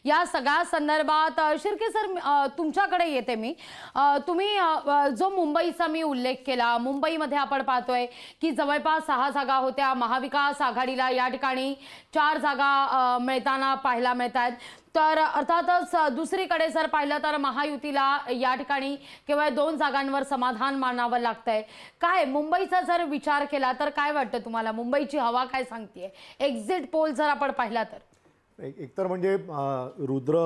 या सगळ्या संदर्भात शिर्के सर तुमच्याकडे येते मी। तुम्ही जो मुंबईचा मी उल्लेख केला, मुंबईमध्ये आपण पाहतोय की जवळपास 6 जागा होत्या, महाविकास आघाडीला या ठिकाणी 4 जागा मिळताना पाहायला मिळतात। तर अर्थातच दुसरीकडे जर पाहिलं तर महायुतीला या ठिकाणी केवळ 2 जागांवर समाधान मानावं लागतंय। काय मुंबईचा जर विचार केला तर काय वाटतं तुम्हाला, मुंबईची हवा काय सांगतेय? एक्झिट पोल जर आपण पाहिला तर एकतर म्हणजे रुद्र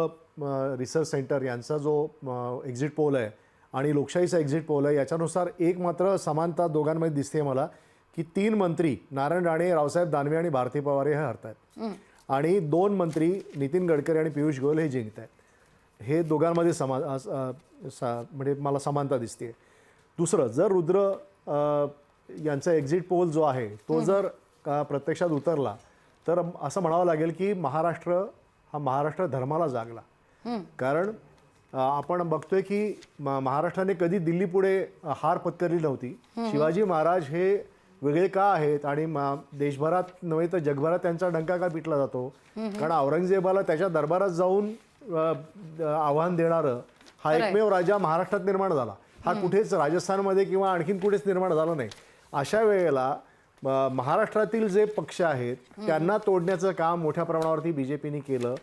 रिसर्च सेंटर यांचा जो एक्झिट पोल आहे आणि लोकशाहीचा एक्झिट पोल आहे याच्यानुसार एक मात्र समानता दोघांमध्ये दिसते मला की 3 मंत्री नारायण राणे, रावसाहेब दानवे आणि भारती पवार हे हरतायत आणि 2 मंत्री नितीन गडकरी आणि पियुष गोयल हे जिंकत आहेत। हे दोघांमध्ये म्हणजे मला समानता दिसते। दुसरं, जर रुद्र यांचा एक्झिट पोल जो आहे तो जर प्रत्यक्षात उतरला तर असं म्हणावं लागेल की महाराष्ट्र धर्माला जागला। कारण आपण बघतोय की महाराष्ट्राने कधी दिल्ली पुढे हार पत्करली नव्हती। शिवाजी महाराज हे वेगळे का आहेत आणि देशभरात नव्हे तर जगभरात त्यांचा डंका का पिटला जातो? कारण औरंगजेबाला त्याच्या दरबारात जाऊन आव्हान देणारं हा एकमेव राजा महाराष्ट्रात निर्माण झाला। हा कुठेच राजस्थानमध्ये किंवा आणखीन कुठेच निर्माण झाला नाही। अशा वेळेला महाराष्ट्रातील जे पक्ष आहेत त्यांना तोडण्याचं काम मोठ्या प्रमाणावरती बीजेपीने केलं,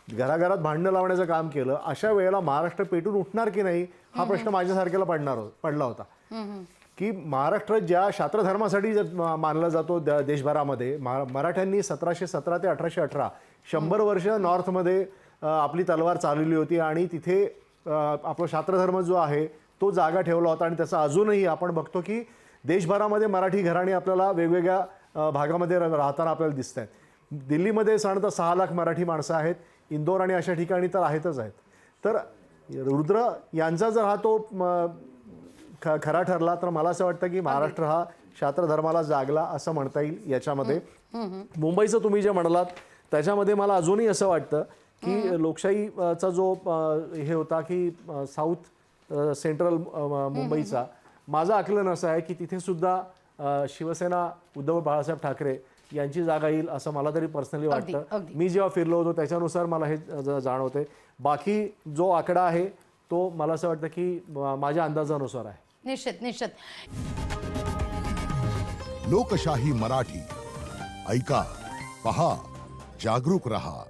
घराघरात भांडणं लावण्याचं काम केलं। अशा वेळेला महाराष्ट्र पेटून उठणार की नाही हा प्रश्न माझ्यासारख्याला पडला होता की महाराष्ट्र ज्या शास्त्रधर्मासाठी मानला जातो देशभरामध्ये, मराठ्यांनी 1717 ते 1818 100 वर्ष नॉर्थमध्ये आपली तलवार चालवली होती आणि तिथे आपला शास्त्रधर्म जो आहे तो जागा ठेवला होता आणि त्याचा अजूनही आपण बघतो की देशभरामध्ये मराठी घराणी आपल्याला वेगवेगळ्या भागामध्ये राहताना आपल्याला दिसत आहेत। दिल्लीमध्ये साधारणतः 6 लाख मराठी माणसं आहेत, इंदोर आणि अशा ठिकाणी तर आहेतच आहेत। तर रुद्र यांचा जर हा तो खरा ठरला तर मला असं वाटतं की महाराष्ट्र हा शास्त्रधर्माला जागला असं म्हणता येईल। याच्यामध्ये मुंबईचं तुम्ही जे म्हणालात त्याच्यामध्ये मला अजूनही असं वाटतं की लोकशाहीचा जो हे होता की साऊथ सेंट्रल मुंबईचा, माझं आकलन असं आहे की तिथे सुद्धा शिवसेना उद्धव बाळासाहेब ठाकरे यांची जागा येईल असं मला तरी पर्सनली वाटतं। मी जेव्हा फिरलो होतो त्याच्यानुसार मला हे जाणवते। बाकी जो आकडा आहे तो मला असं वाटतं की माझ्या अंदाजानुसार आहे। निश्चित लोकशाही मराठी ऐका, पहा, जागरूक रहा।